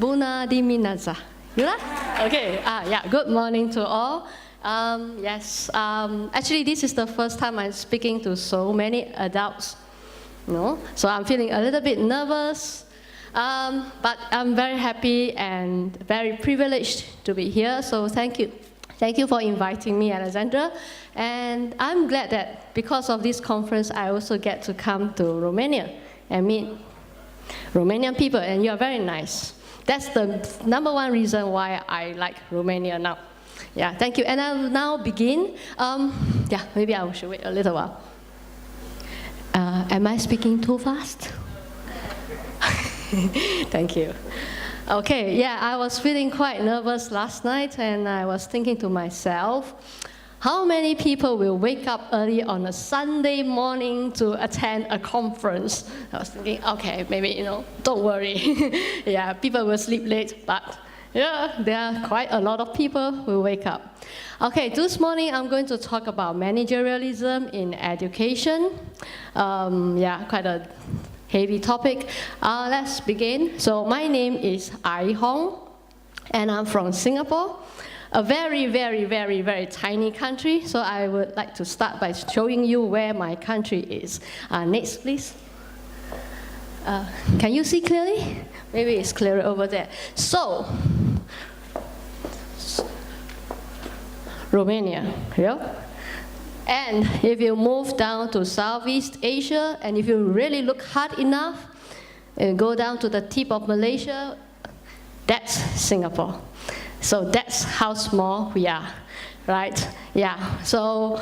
Bună dimineața. Okay, yeah, good morning to all. Actually this is the first time I'm speaking to so many adults. So I'm feeling a little bit nervous, but I'm very happy and very privileged to be here, so thank you. Thank you for inviting me, Alexandra. And I'm glad that because of this conference, I also get to come to Romania and meet Romanian people, and you're very nice. That's the number one reason why I like Romania now. Yeah, thank you. And I'll now begin. Maybe I should wait a little while. Am I speaking too fast? Thank you. Okay, yeah, I was feeling quite nervous last night, and I was thinking to myself, how many people will wake up early on a Sunday morning to attend a conference? I was thinking, okay, maybe, don't worry. Yeah, people will sleep late, but yeah, there are quite a lot of people who wake up. Okay, this morning I'm going to talk about managerialism in education. Quite a heavy topic. Let's begin. So my name is Ai Hong, and I'm from Singapore, a very, very, very, very tiny country. So I would like to start by showing you where my country is. Next, please. Can you see clearly? Maybe it's clearer over there. So, Romania, yeah? And if you move down to Southeast Asia, and if you really look hard enough, and go down to the tip of Malaysia, that's Singapore. So that's how small we are, right? Yeah, so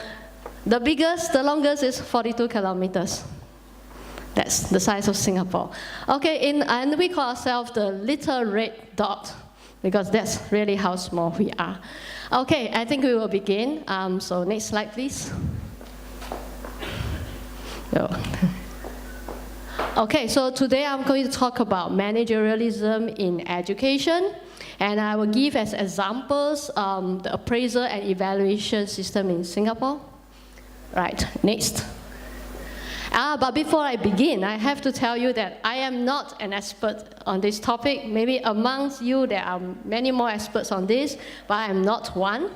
the biggest, the longest is 42 kilometers. That's the size of Singapore. Okay, and we call ourselves the little red dot, because that's really how small we are. Okay, I think we will begin. So next slide, please. Okay, so today I'm going to talk about managerialism in education. And I will give as examples the appraisal and evaluation system in Singapore. Right, next. But before I begin, I have to tell you that I am not an expert on this topic. Maybe amongst you there are many more experts on this, but I am not one.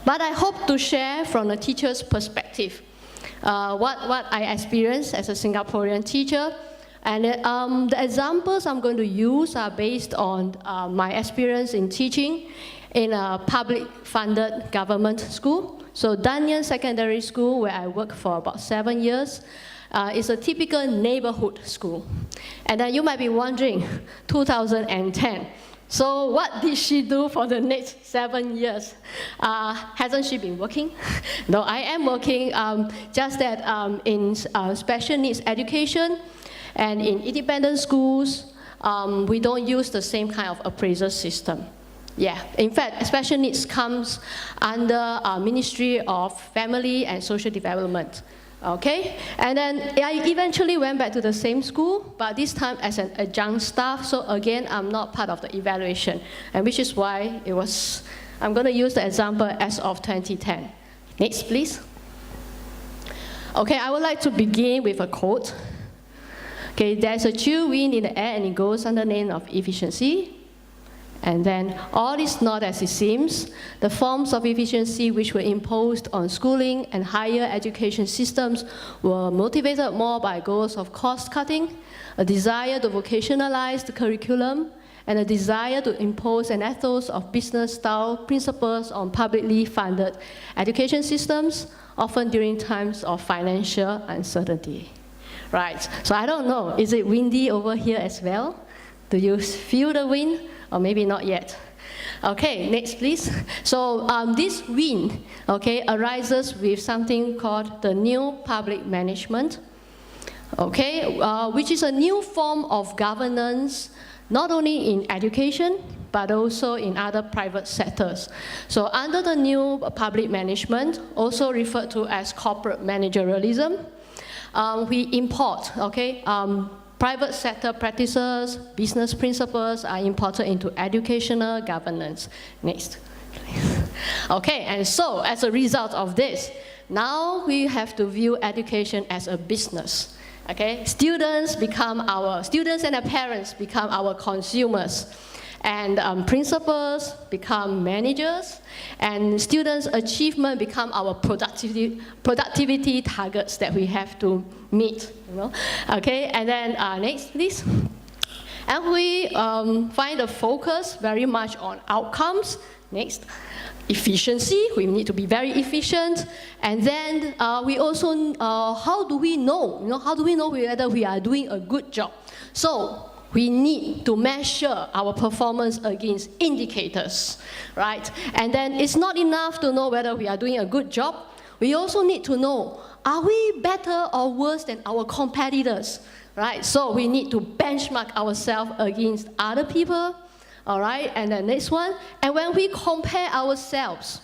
But I hope to share from a teacher's perspective what I experienced as a Singaporean teacher. And the examples I'm going to use are based on my experience in teaching in a public-funded government school. So Danyan Secondary School, where I worked for about 7 years, is a typical neighborhood school. And then you might be wondering, 2010. So what did she do for the next 7 years? Hasn't she been working? No, I am working, just that in special needs education and in independent schools, we don't use the same kind of appraisal system. Yeah, in fact, special needs comes under Ministry of Family and Social Development. Okay, and then I eventually went back to the same school, but this time as an adjunct staff, so again, I'm not part of the evaluation, and which is why I'm going to use the example as of 2010. Next, please. Okay, I would like to begin with a quote. Okay, there's a chill wind in the air and it goes under the name of efficiency. And then, all is not as it seems. The forms of efficiency which were imposed on schooling and higher education systems were motivated more by goals of cost cutting, a desire to vocationalize the curriculum, and a desire to impose an ethos of business-style principles on publicly funded education systems, often during times of financial uncertainty. Right, so I don't know, is it windy over here as well? Do you feel the wind? Or maybe not yet. Okay, next please. So this wind, okay, arises with something called the new public management, okay, which is a new form of governance, not only in education, but also in other private sectors. So under the new public management, also referred to as corporate managerialism, we import, okay, private sector practices, business principles are imported into educational governance. Next, please. Okay, and so as a result of this, now we have to view education as a business. Okay, students and their parents become our consumers. And principals become managers, and students' achievement become our productivity targets that we have to meet. Okay, and then next, please. And we find the focus very much on outcomes. Next, efficiency. We need to be very efficient. And then we also, how do we know? How do we know whether we are doing a good job? So we need to measure our performance against indicators, right? And then it's not enough to know whether we are doing a good job. We also need to know, are we better or worse than our competitors, right? So we need to benchmark ourselves against other people, all right? And the next one, and when we compare ourselves,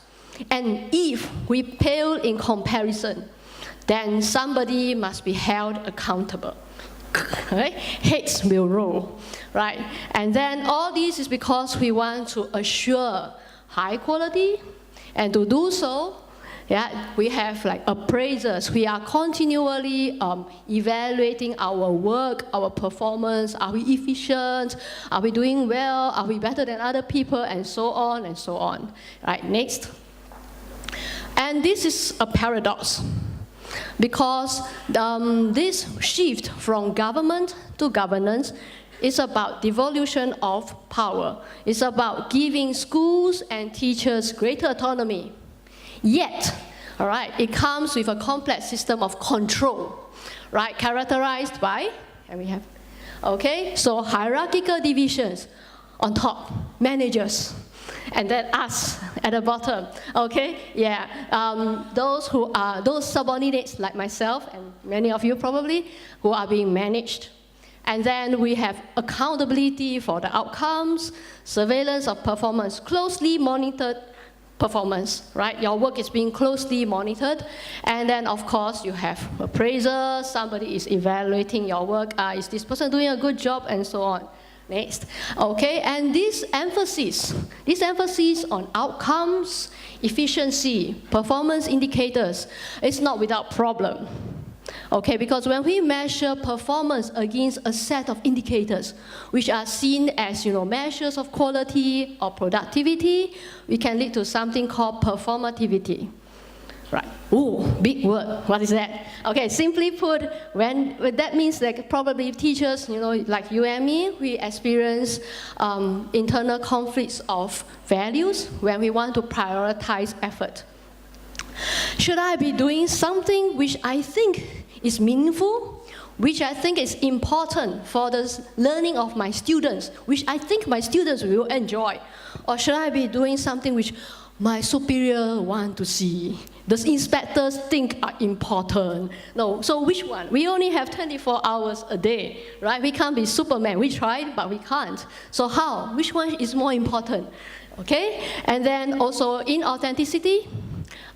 and if we pale in comparison, then somebody must be held accountable. Right? Heads will roll, right? And then all this is because we want to assure high quality, and to do so, we have like appraisers. We are continually evaluating our work, our performance. Are we efficient? Are we doing well? Are we better than other people? And so on and so on. Right, next. And this is a paradox, because this shift from government to governance is about devolution of power. It's about giving schools and teachers greater autonomy. Yet, all right, it comes with a complex system of control, right, characterized by, and we have, okay, so hierarchical divisions on top, managers, and then us at the bottom, okay? Those subordinates like myself and many of you probably who are being managed. And then we have accountability for the outcomes, surveillance of performance, closely monitored performance, right? Your work is being closely monitored. And then, of course, you have appraisers, somebody is evaluating your work, is this person doing a good job, and so on. Next, okay, and this emphasis on outcomes, efficiency, performance indicators is not without problem. Okay, because when we measure performance against a set of indicators, which are seen as, measures of quality or productivity, we can lead to something called performativity. Right. Ooh, big word. What is that? Okay, simply put, when that means that probably teachers, like you and me, we experience internal conflicts of values when we want to prioritize effort. Should I be doing something which I think is meaningful, which I think is important for the learning of my students, which I think my students will enjoy? Or should I be doing something which my superior want to see, the inspectors think are important? No, so which one? We only have 24 hours a day, right? We can't be Superman. We tried, but we can't. So how? Which one is more important? Okay? And then also inauthenticity.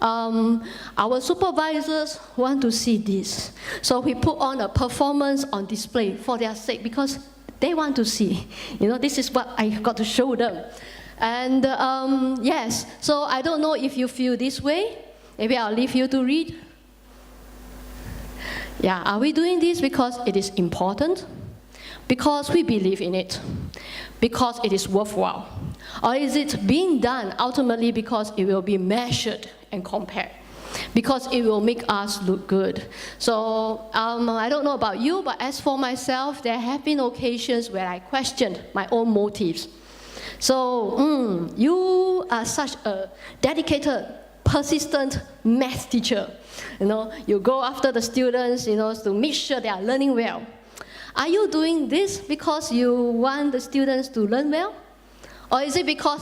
Our supervisors want to see this. So we put on a performance on display for their sake, because they want to see. This is what I got to show them. And yes, so I don't know if you feel this way. Maybe I'll leave you to read. Yeah, are we doing this because it is important? Because we believe in it? Because it is worthwhile? Or is it being done ultimately because it will be measured and compared? Because it will make us look good. So I don't know about you, but as for myself, there have been occasions where I questioned my own motives. So you are such a dedicated, persistent math teacher. You go after the students, to make sure they are learning well. Are you doing this because you want the students to learn well? Or is it because,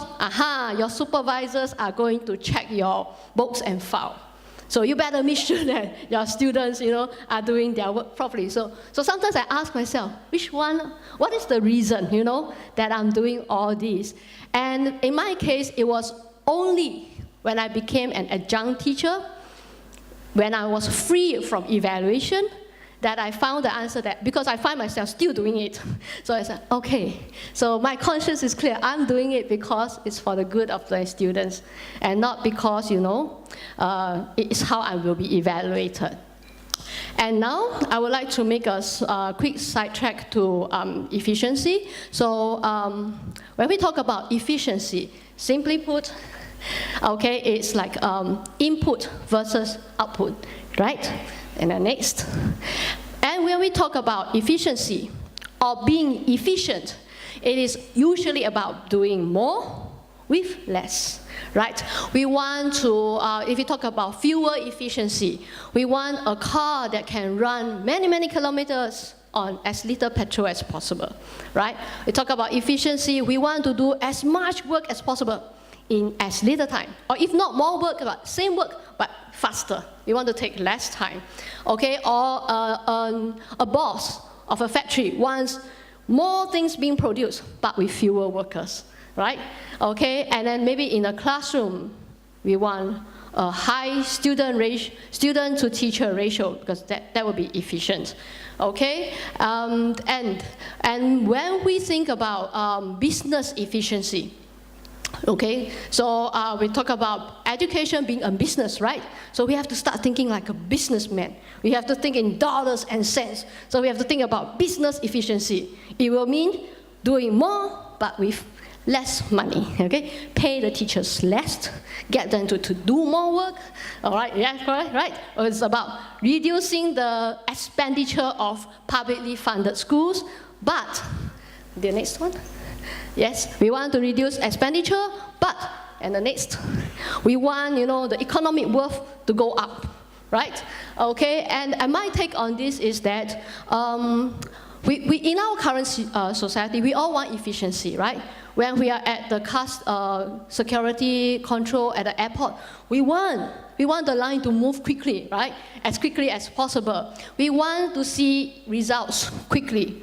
your supervisors are going to check your books and file? So you better make sure that your students, are doing their work properly. So sometimes I ask myself, what is the reason, that I'm doing all this? And in my case, it was only when I became an adjunct teacher, when I was free from evaluation, that I found the answer, that because I find myself still doing it. So I said, okay, so my conscience is clear. I'm doing it because it's for the good of my students, and not because, it is how I will be evaluated. And now I would like to make a quick sidetrack to efficiency. So when we talk about efficiency, simply put, okay, it's like input versus output, right? And then next. And when we talk about efficiency or being efficient, it is usually about doing more with less, right? We want to, if you talk about fuel efficiency, we want a car that can run many, many kilometers on as little petrol as possible, right? We talk about efficiency, we want to do as much work as possible in as little time, or if not more work, but same work, but faster. We want to take less time, okay? Or a boss of a factory wants more things being produced, but with fewer workers, right? Okay, and then maybe in a classroom, we want a high student to teacher ratio, because that would be efficient, okay? And when we think about business efficiency, okay, so we talk about education being a business, right? So we have to start thinking like a businessman. We have to think in dollars and cents. So we have to think about business efficiency. It will mean doing more, but with less money, okay? Pay the teachers less, get them to do more work, all right, yeah, correct, right? It's about reducing the expenditure of publicly funded schools, but, the next one, yes, we want to reduce expenditure, but, and the next, we want, the economic worth to go up, right? Okay, and my take on this is that we in our current society, we all want efficiency, right? When we are at the security control at the airport, we want the line to move quickly, right? As quickly as possible. We want to see results quickly.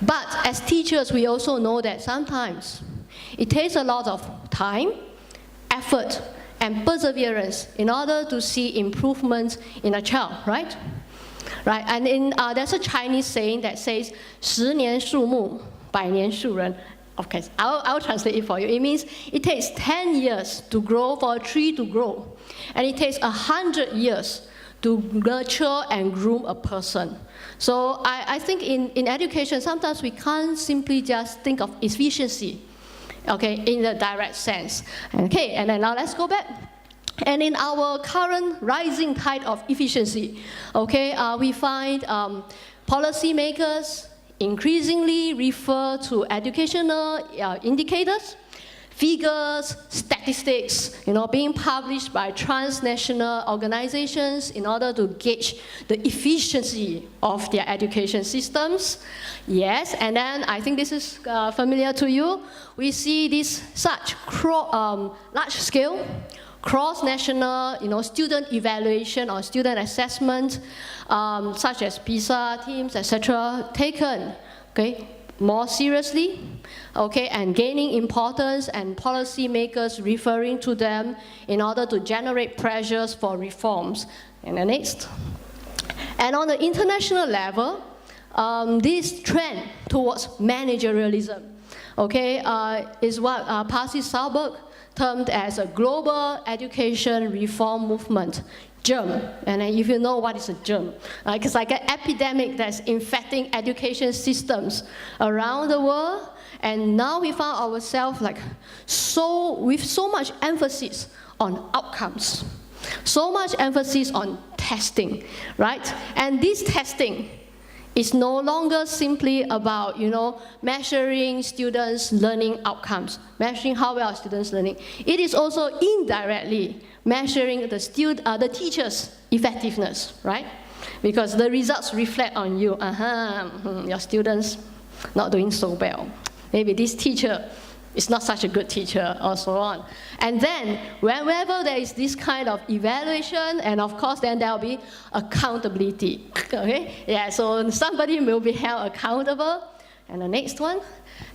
But as teachers, we also know that sometimes it takes a lot of time, effort, and perseverance in order to see improvements in a child, right? Right, and there's a Chinese saying that says, 十年树木，百年树人. Okay, I'll translate it for you. It means it takes 10 years to grow for a tree to grow. And it takes 100 years to nurture and groom a person. So I think in education, sometimes we can't simply just think of efficiency, okay, in the direct sense. Okay, and then now let's go back. And in our current rising tide of efficiency, okay, we find policymakers increasingly refer to educational indicators, figures, statistics, being published by transnational organizations in order to gauge the efficiency of their education systems. Yes, and then I think this is familiar to you. We see this such large-scale, cross-national, student evaluation or student assessment, such as PISA teams, etc., taken, okay, more seriously, okay, and gaining importance, and policymakers referring to them in order to generate pressures for reforms. And the next. And on the international level, this trend towards managerialism, okay, is what Pasi Sahlberg termed as a global education reform movement, germ. And if you know what is a germ, it's like an epidemic that's infecting education systems around the world. And now we found ourselves with so much emphasis on outcomes, so much emphasis on testing, right? And this testing is no longer simply about, measuring students' learning outcomes, measuring how well students are learning. It is also indirectly measuring the teacher's effectiveness, right? Because the results reflect on you. Your students not doing so well. Maybe this teacher is not such a good teacher, or so on. And then, whenever there is this kind of evaluation, and of course, then there will be accountability, okay? Yeah, so somebody will be held accountable. And the next one.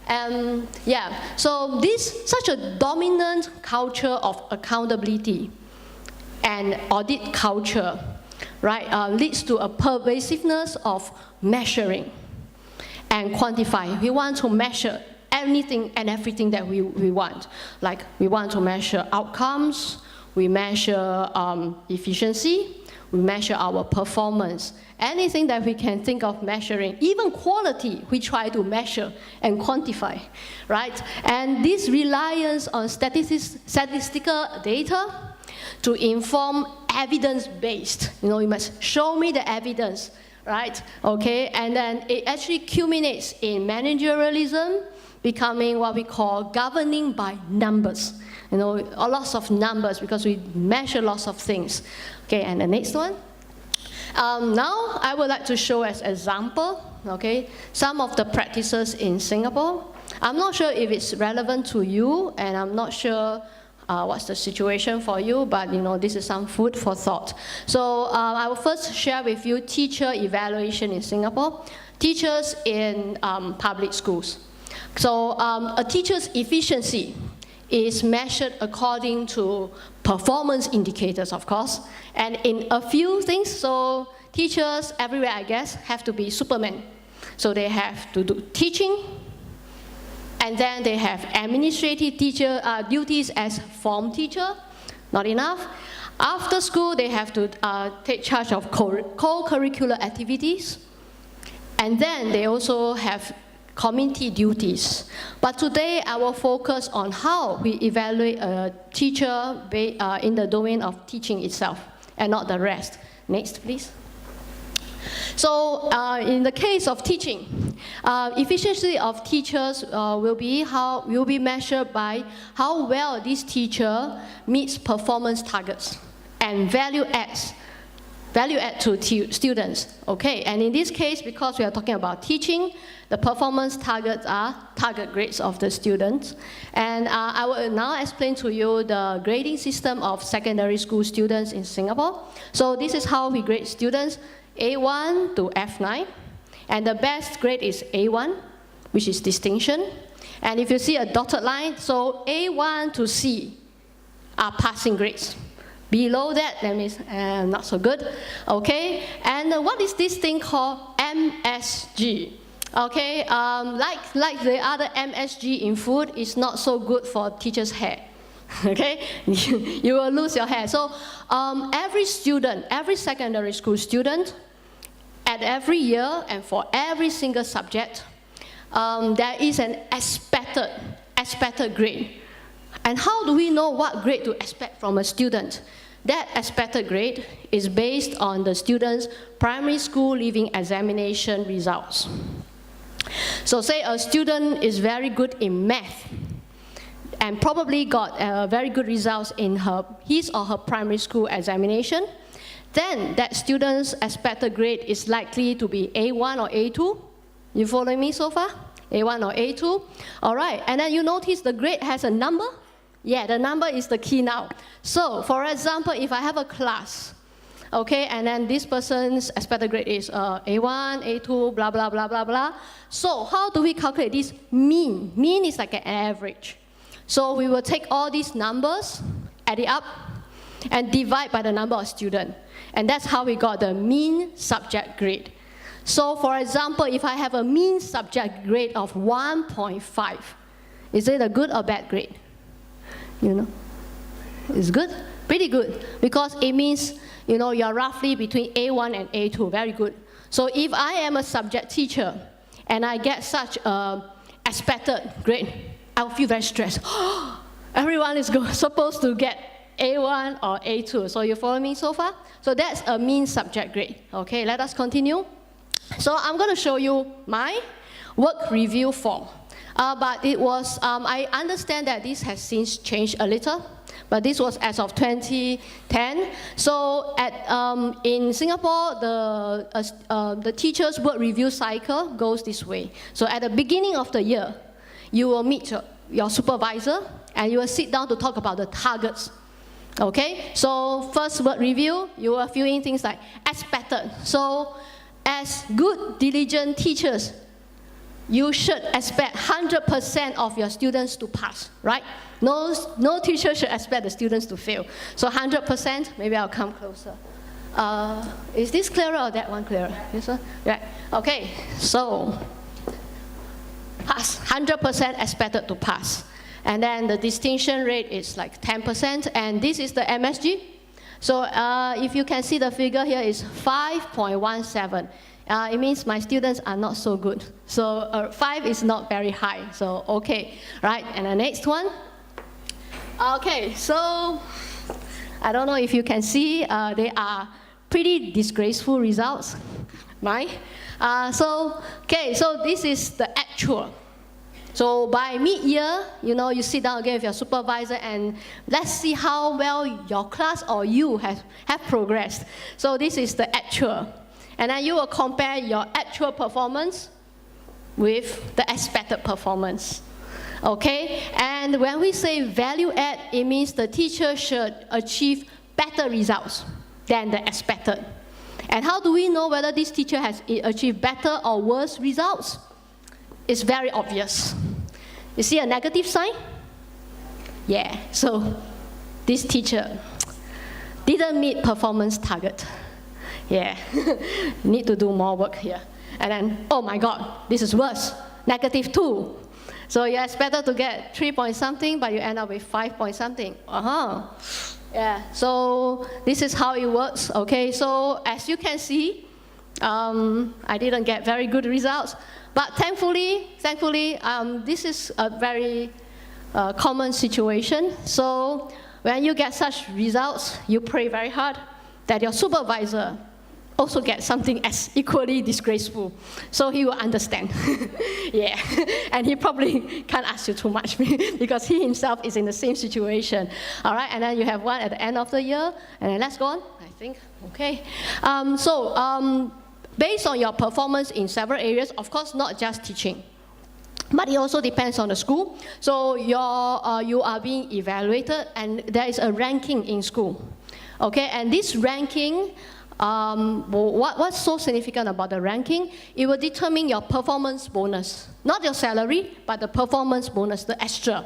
Yeah, so such a dominant culture of accountability and audit culture, right, leads to a pervasiveness of measuring and quantifying. We want to measure anything and everything that we want. Like, we want to measure outcomes, we measure efficiency, we measure our performance. Anything that we can think of measuring, even quality, we try to measure and quantify, right? And this reliance on statistical data to inform evidence-based. You must show me the evidence, right? Okay, and then it actually culminates in managerialism, becoming what we call governing by numbers. Lots of numbers because we measure lots of things. Okay, and the next one. Now, I would like to show as example, okay, some of the practices in Singapore. I'm not sure if it's relevant to you, and I'm not sure what's the situation for you, but this is some food for thought. So I will first share with you teacher evaluation in Singapore, teachers in public schools. So a teacher's efficiency is measured according to performance indicators, of course, and in a few things. So teachers everywhere, I guess, have to be Superman. So they have to do teaching, and then they have administrative teacher duties as form teacher, not enough. After school, they have to take charge of co-curricular activities, and then they also have community duties. But today, I will focus on how we evaluate a teacher in the domain of teaching itself, and not the rest. Next, please. So in the case of teaching, efficiency of teachers will be measured by how well this teacher meets performance targets and value add to students. Okay, and in this case, because we are talking about teaching, the performance targets are target grades of the students. And I will now explain to you the grading system of secondary school students in Singapore. So this is how we grade students, A1 to F9. And the best grade is A1, which is distinction. And if you see a dotted line, so A1 to C are passing grades. Below that means not so good, okay? And what is this thing called MSG? Okay, like the other MSG in food, it's not so good for teachers' hair, okay? You will lose your hair. So every student, every secondary school student, at every year and for every single subject, there is an expected grade. And how do we know what grade to expect from a student? That expected grade is based on the student's primary school leaving examination results. So say a student is very good in math and probably got very good results in his or her primary school examination, then that student's expected grade is likely to be A1 or A2. You following me so far? A1 or A2. All right, and then you notice the grade has a number. Yeah, the number is the key now. So, for example, if I have a class, okay, and then this person's expected grade is A1, A2, blah, blah, blah, blah, blah. So, how do we calculate this mean? Mean is like an average. So, we will take all these numbers, add it up, and divide by the number of students. And that's how we got the mean subject grade. So, for example, if I have a mean subject grade of 1.5, is it a good or bad grade? It's good, pretty good, because it means, you're roughly between A1 and A2, very good. So if I am a subject teacher and I get such an expected grade, I'll feel very stressed. Everyone is supposed to get A1 or A2. So you follow me so far? So that's a mean subject grade. Okay, let us continue. So I'm going to show you my work review form. But it was, I understand that this has since changed a little, but this was as of 2010. So in Singapore, the teacher's work review cycle goes this way. So at the beginning of the year, you will meet your supervisor, and you will sit down to talk about the targets. Okay, so first work review, you will fill in things like expected. So as good, diligent teachers, you should expect 100% of your students to pass, right? No teacher should expect the students to fail. So 100%, maybe I'll come closer. Is this clearer or that one clearer? This one? Right. Okay, so pass, 100% expected to pass. And then the distinction rate is like 10%, and this is the MSG. So if you can see the figure here is 5.17. It means my students are not so good. So 5 is not very high, so okay, right? And the next one. Okay, so I don't know if you can see, they are pretty disgraceful results, right? So this is the actual. So by mid-year, you sit down again with your supervisor and let's see how well your class or you have progressed. So this is the actual. And then you will compare your actual performance with the expected performance. Okay? And when we say value add, it means the teacher should achieve better results than the expected. And how do we know whether this teacher has achieved better or worse results? It's very obvious. You see a negative sign? Yeah, so this teacher didn't meet performance target. Yeah, need to do more work here. And then, oh my God, this is worse, -2. So you're expected to get 3 point something, but you end up with 5 point something. Yeah, so this is how it works, okay? So as you can see, I didn't get very good results, but thankfully, this is a very common situation. So when you get such results, you pray very hard that your supervisor also gets something as equally disgraceful, so he will understand. Yeah, and he probably can't ask you too much because he himself is in the same situation. All right, and then you have one at the end of the year, and then let's go on, I think, okay. Based on your performance in several areas, of course, not just teaching, but it also depends on the school. So you are being evaluated, and there is a ranking in school. Okay, and this ranking, what's so significant about the ranking? It will determine your performance bonus. Not your salary, but the performance bonus, the extra,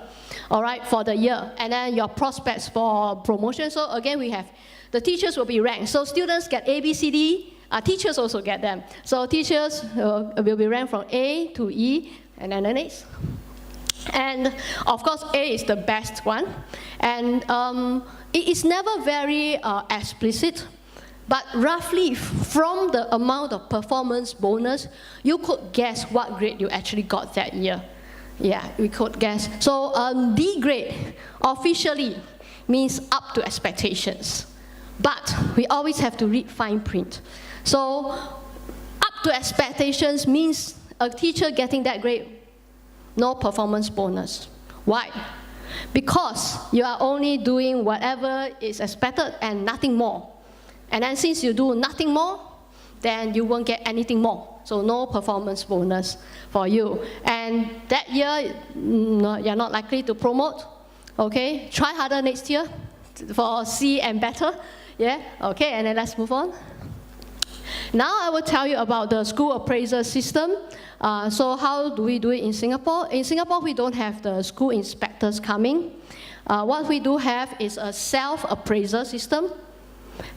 all right, for the year. And then your prospects for promotion. So again, we have, the teachers will be ranked. So students get A, B, C, D, teachers also get them. So teachers will be ranked from A to E, and then the next. And of course, A is the best one. And it is never very explicit, but roughly from the amount of performance bonus, you could guess what grade you actually got that year. Yeah, we could guess. So D grade officially means up to expectations. But we always have to read fine print. So up to expectations means a teacher getting that grade, no performance bonus. Why? Because you are only doing whatever is expected and nothing more. And then since you do nothing more, then you won't get anything more. So no performance bonus for you. And that year, you're not likely to promote. Okay, try harder next year for C and better. Yeah, okay, and then let's move on. Now I will tell you about the school appraisal system. So how do we do it in Singapore? In Singapore, we don't have the school inspectors coming. What we do have is a self-appraisal system.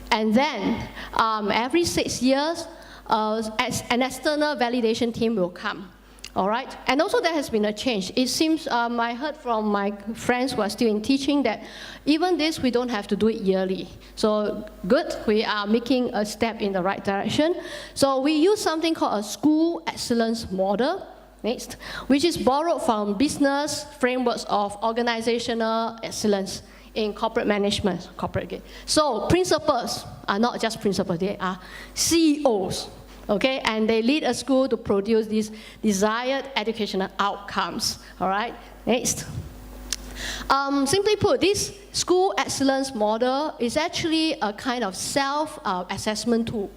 And then every 6 years, an external validation team will come. All right? And also there has been a change. It seems, I heard from my friends who are still in teaching that even this, we don't have to do it yearly. So good, we are making a step in the right direction. So we use something called a school excellence model, next, which is borrowed from business frameworks of organizational excellence in corporate management, So principals are not just principals, they are CEOs. Okay, and they lead a school to produce these desired educational outcomes. All right, next. Simply put, this school excellence model is actually a kind of self-assessment tool.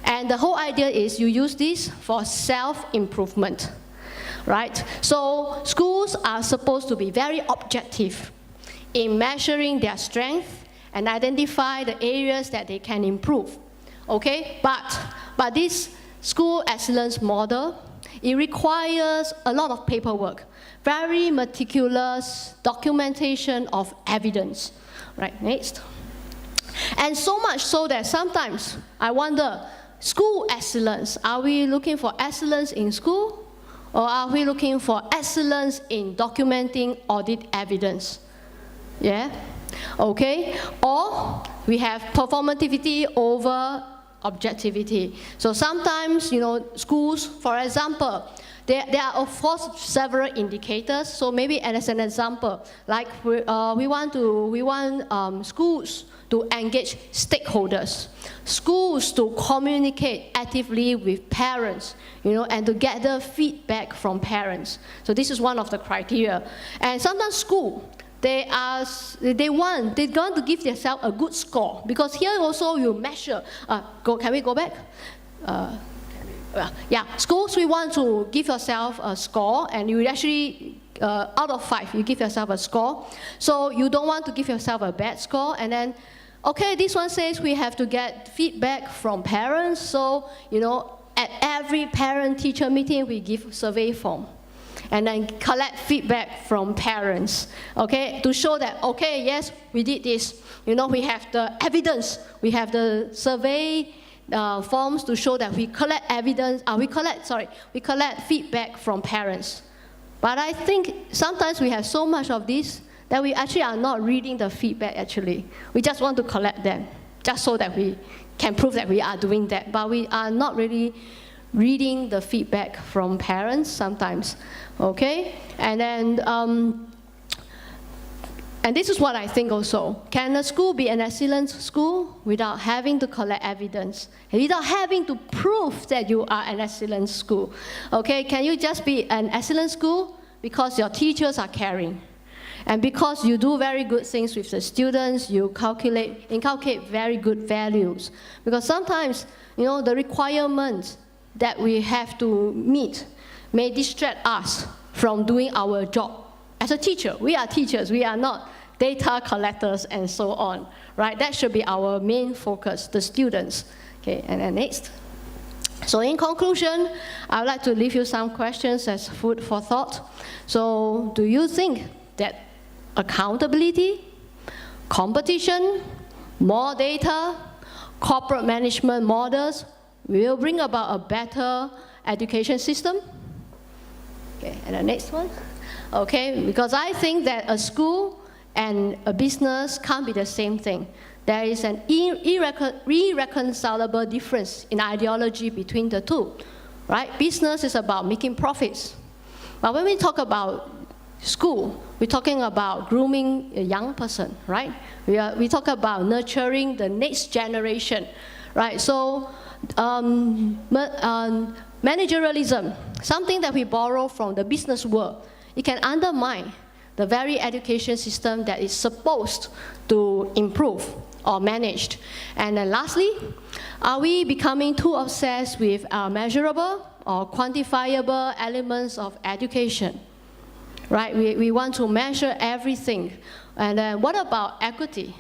And the whole idea is you use this for self-improvement, right? So schools are supposed to be very objective in measuring their strength and identify the areas that they can improve. Okay, but this school excellence model, it requires a lot of paperwork, very meticulous documentation of evidence. Right, next. And so much so that sometimes I wonder, school excellence, are we looking for excellence in school? Or are we looking for excellence in documenting audit evidence? Yeah? Okay? Or we have performativity over objectivity. So sometimes, schools, for example, there are of course several indicators. So maybe as an example, like we want schools to engage stakeholders, schools to communicate actively with parents, and to gather feedback from parents. So this is one of the criteria. And sometimes school, they're going to give themselves a good score, because here also you measure. Can we go back? Schools, we want to give yourself a score, and you actually, out of 5, you give yourself a score. So you don't want to give yourself a bad score, and then, okay, this one says we have to get feedback from parents. So, at every parent-teacher meeting, we give survey form, and then collect feedback from parents, okay, to show that, okay, yes, we did this. We have the evidence, we have the survey forms to show that we collect evidence, we collect feedback from parents. But I think sometimes we have so much of this that we actually are not reading the feedback actually. We just want to collect them, just so that we can prove that we are doing that. But we are not really reading the feedback from parents sometimes, okay? And then, and this is what I think also. Can a school be an excellent school without having to collect evidence, and without having to prove that you are an excellent school? Okay, can you just be an excellent school because your teachers are caring? And because you do very good things with the students, you inculcate very good values. Because sometimes, the requirements that we have to meet may distract us from doing our job. As a teacher, we are teachers, we are not data collectors and so on, right? That should be our main focus, the students. Okay, and then next. So in conclusion, I would like to leave you some questions as food for thought. So do you think that accountability, competition, more data, corporate management models will bring about a better education system? Okay, and the next one. Okay, because I think that a school and a business can't be the same thing. There is an irreconcilable difference in ideology between the two, right? Business is about making profits. But when we talk about school, we're talking about grooming a young person, right? We talk about nurturing the next generation, right? So managerialism, something that we borrow from the business world, it can undermine the very education system that is supposed to improve or managed. And then lastly, are we becoming too obsessed with measurable or quantifiable elements of education? Right, we want to measure everything. And then what about equity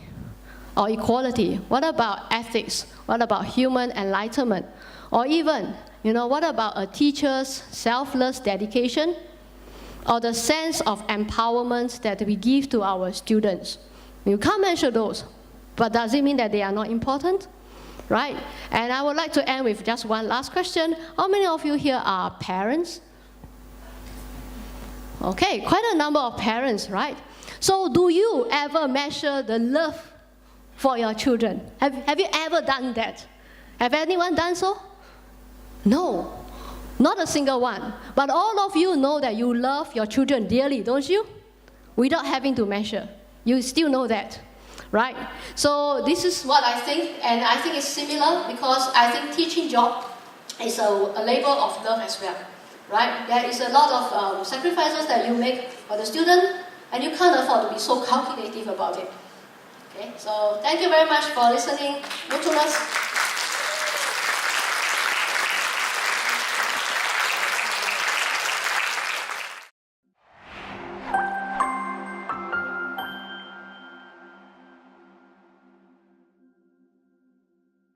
or equality? What about ethics? What about human enlightenment? Or even, what about a teacher's selfless dedication? Or the sense of empowerment that we give to our students? You can't measure those, but does it mean that they are not important? Right? And I would like to end with just one last question. How many of you here are parents? Okay, quite a number of parents, right? So do you ever measure the love for your children? Have you ever done that? Have anyone done so? No, not a single one. But all of you know that you love your children dearly, don't you? Without having to measure. You still know that, right? So this is what I think, and I think it's similar because I think teaching job is a labor of love as well. Right? There is a lot of sacrifices that you make for the student, and you can't afford to be so calculative about it. Okay? So thank you very much for listening. Mutunas.